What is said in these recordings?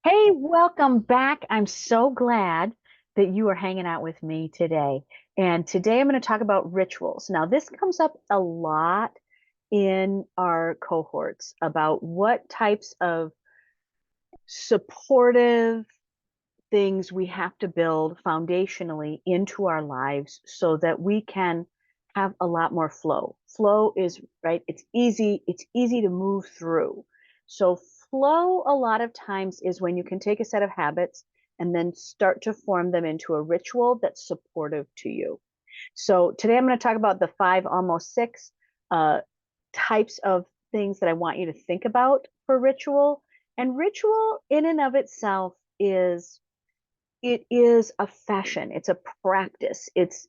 Hey, welcome back. I'm so glad that you are hanging out with me today. And today I'm going to talk about rituals. Now, this comes up a lot in our cohorts about what types of supportive things we have to build foundationally into our lives so that we can have a lot more flow. Flow is right, it's easy to move through. So flow a lot of times is when you can take a set of habits and then start to form them into a ritual that's supportive to you. So today I'm going to talk about the five, almost six uh, types of things that I want you to think about for ritual. And ritual in and of itself is a fashion, it's a practice, it's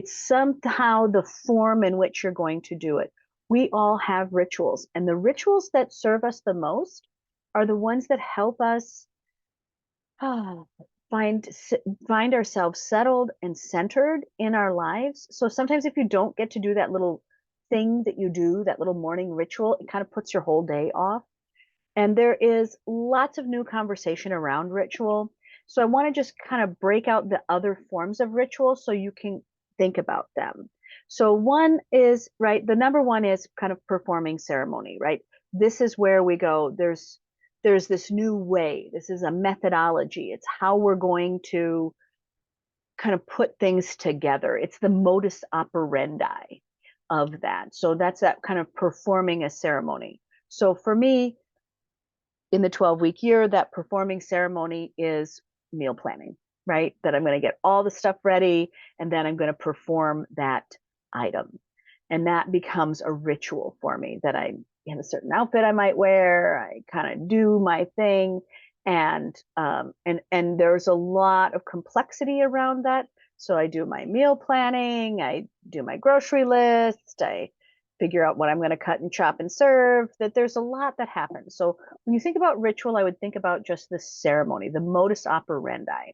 somehow the form in which you're going to do it. We all have rituals, and the rituals that serve us the most are the ones that help us ah, find find ourselves settled and centered in our lives. So sometimes if you don't get to do that little thing that you do, that little morning ritual, it kind of puts your whole day off. And there is lots of new conversation around ritual. So I want to just kind of break out the other forms of ritual so you can think about them. So one is, right, the number one is kind of performing ceremony, right? This is where we go, there's this new way. This is a methodology. It's how we're going to kind of put things together. It's the modus operandi of that. So that's that kind of performing a ceremony. So for me, in the 12-week year, that performing ceremony is meal planning, right? That I'm going to get all the stuff ready and then I'm going to perform that item. And that becomes a ritual for me that I have a certain outfit I might wear. I kind of do my thing. And there's a lot of complexity around that. So I do my meal planning, I do my grocery list, I figure out what I'm going to cut and chop and serve, that there's a lot that happens. So when you think about ritual, I would think about just the ceremony, the modus operandi.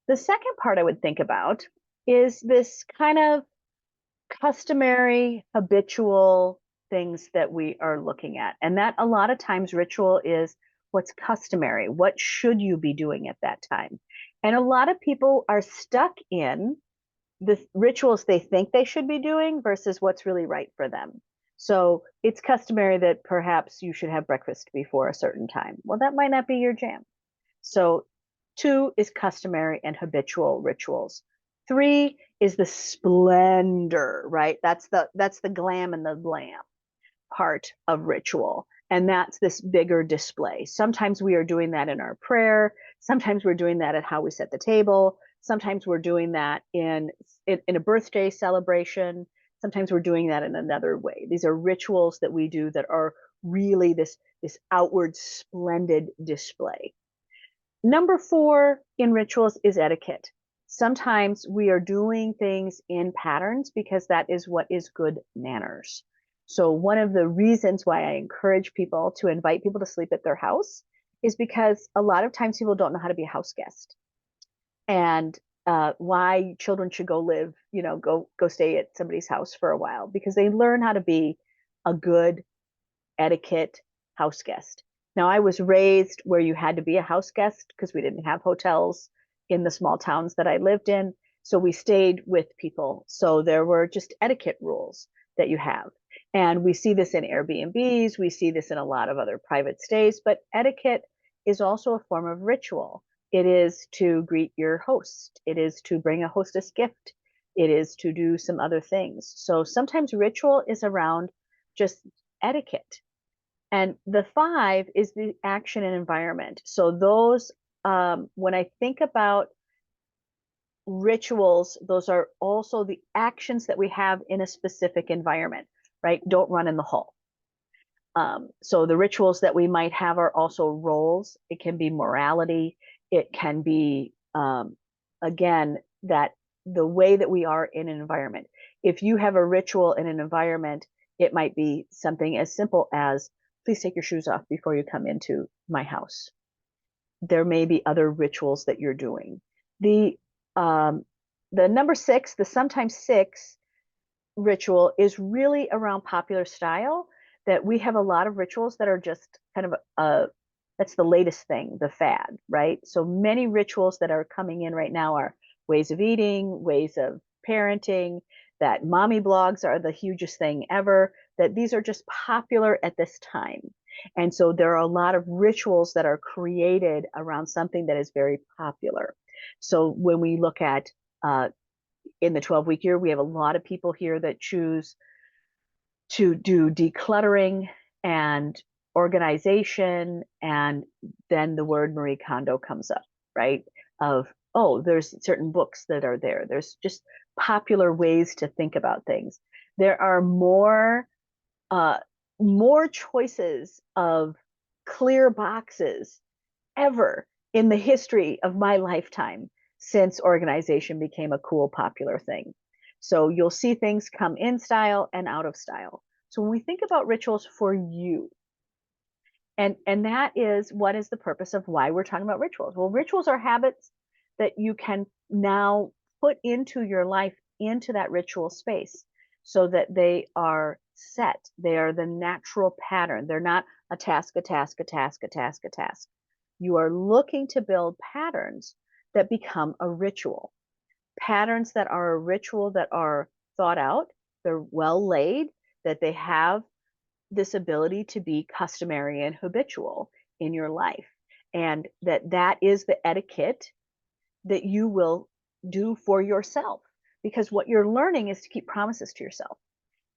The second part I would think about is this kind of customary, habitual things that we are looking at. And that a lot of times ritual is what's customary. What should you be doing at that time? And a lot of people are stuck in the rituals they think they should be doing versus what's really right for them. So it's customary that perhaps you should have breakfast before a certain time. Well, that might not be your jam. So two is customary and habitual rituals. Three is the splendor, right? That's the glam and the glam part of ritual. And that's this bigger display. Sometimes we are doing that in our prayer. Sometimes we're doing that at how we set the table. Sometimes we're doing that in a birthday celebration. Sometimes we're doing that in another way. These are rituals that we do that are really this outward splendid display. Number four in rituals is etiquette. Sometimes we are doing things in patterns because that is what is good manners. So one of the reasons why I encourage people to invite people to sleep at their house is because a lot of times people don't know how to be a house guest. And why children should go live, go stay at somebody's house for a while because they learn how to be a good etiquette house guest. Now, I was raised where you had to be a house guest because we didn't have hotels in the small towns that I lived in. So we stayed with people. So there were just etiquette rules that you have. And we see this in Airbnbs, we see this in a lot of other private stays, but etiquette is also a form of ritual. It is to greet your host, it is to bring a hostess gift, it is to do some other things. So sometimes ritual is around just etiquette. And the five is the action and environment. So those, when I think about rituals, those are also the actions that we have in a specific environment, right? Don't run in the hall. So the rituals that we might have are also roles. It can be morality. It can be, again, that the way that we are in an environment. If you have a ritual in an environment, it might be something as simple as, please take your shoes off before you come into my house. There may be other rituals that you're doing. The um, the number six, the sometimes six ritual is really around popular style, that we have a lot of rituals that are just kind of That's the latest thing, the fad, right? So many rituals that are coming in right now are ways of eating, ways of parenting, that mommy blogs are the hugest thing ever, that these are just popular at this time. And so there are a lot of rituals that are created around something that is very popular. So when we look at in the 12-week year, we have a lot of people here that choose to do decluttering and organization, and then the word Marie Kondo comes up, right? Of, oh, there's certain books that are there. There's just popular ways to think about things. There are uh, more choices of clear boxes ever in the history of my lifetime since organization became a cool, popular thing. So you'll see things come in style and out of style. So when we think about rituals for you, and that is what is the purpose of why we're talking about rituals. Well, rituals are habits that you can now put into your life, into that ritual space, so that they are set. They are the natural pattern. They're not a task, a task, a task, a task, a task. You are looking to build patterns that become a ritual. Patterns that are a ritual, that are thought out, they're well laid, that they have this ability to be customary and habitual in your life, and that is the etiquette that you will do for yourself, because what you're learning is to keep promises to yourself,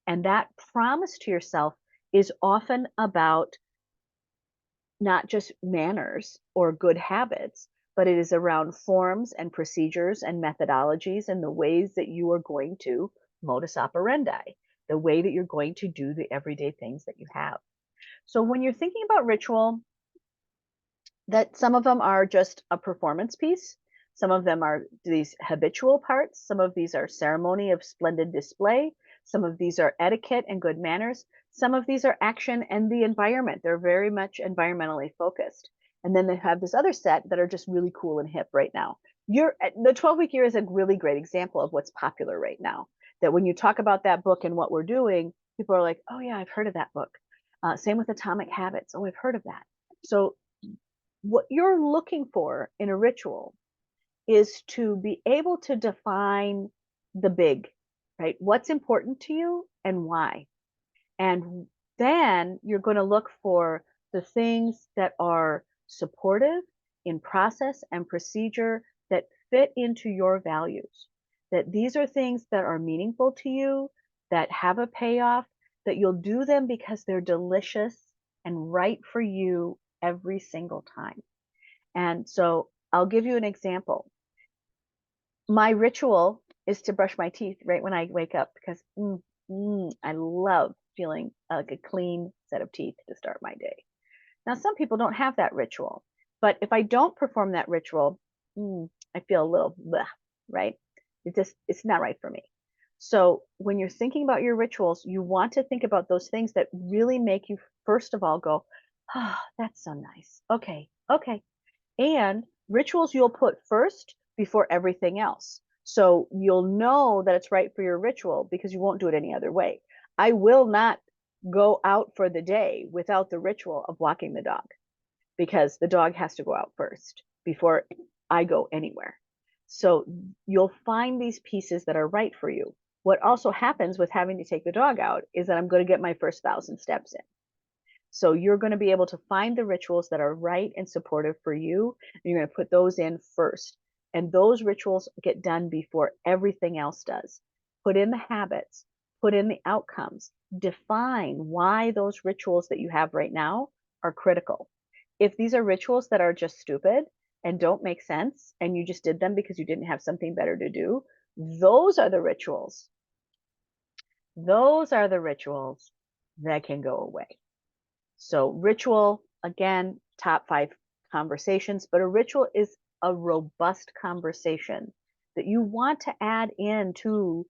and that promise to yourself is often about not just manners or good habits, but it is around forms and procedures and methodologies and the ways that you are going to modus operandi, the way that you're going to do the everyday things that you have. So when you're thinking about ritual, that some of them are just a performance piece. Some of them are these habitual parts. Some of these are ceremony of splendid display. Some of these are etiquette and good manners. Some of these are action and the environment. They're very much environmentally focused. And then they have this other set that are just really cool and hip right now. The 12-week year is a really great example of what's popular right now. That when you talk about that book and what we're doing, people are like, oh yeah, I've heard of that book. Same with Atomic Habits. Oh, I've heard of that. So what you're looking for in a ritual is to be able to define the big, right? What's important to you and why. And then you're going to look for the things that are supportive in process and procedure that fit into your values. That these are things that are meaningful to you, that have a payoff, that you'll do them because they're delicious and right for you every single time. And so I'll give you an example. My ritual is to brush my teeth right when I wake up, because I love feeling like a clean set of teeth to start my day. Now, some people don't have that ritual, but if I don't perform that ritual, I feel a little bleh, right? It's not right for me. So when you're thinking about your rituals, you want to think about those things that really make you, first of all, go, oh, that's so nice. Okay, okay, and rituals you'll put first before everything else. So you'll know that it's right for your ritual because you won't do it any other way. I will not go out for the day without the ritual of walking the dog, because the dog has to go out first before I go anywhere. So you'll find these pieces that are right for you. What also happens with having to take the dog out is that I'm going to get my first 1,000 steps in. So you're going to be able to find the rituals that are right and supportive for you. And you're going to put those in first. And those rituals get done before everything else does. Put in the habits, put in the outcomes, define why those rituals that you have right now are critical. If these are rituals that are just stupid and don't make sense, and you just did them because you didn't have something better to do, those are the rituals. Those are the rituals that can go away. So ritual, again, top 5 conversations, but a ritual is a robust conversation that you want to add into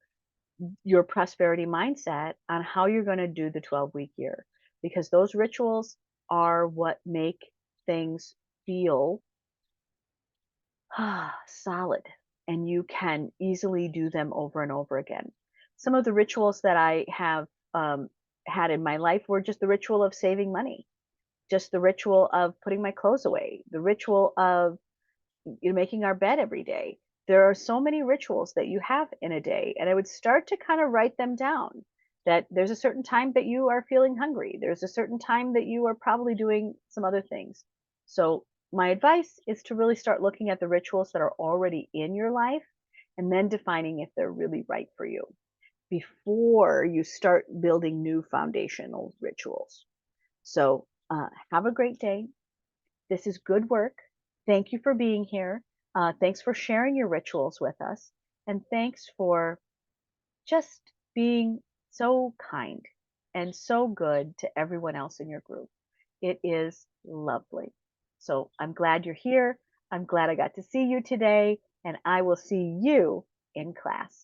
your prosperity mindset on how you're going to do the 12-week year, because those rituals are what make things feel solid, and you can easily do them over and over again. Some of the rituals that I have had in my life were just the ritual of saving money. just the ritual of putting my clothes away, the ritual of making our bed every day. There are so many rituals that you have in a day, and I would start to kind of write them down. That there's a certain time that you are feeling hungry. There's a certain time that you are probably doing some other things. So, my advice is to really start looking at the rituals that are already in your life and then defining if they're really right for you before you start building new foundational rituals. So, have a great day. This is good work. Thank you for being here. Thanks for sharing your rituals with us. And thanks for just being so kind and so good to everyone else in your group. It is lovely. So I'm glad you're here. I'm glad I got to see you today, and I will see you in class.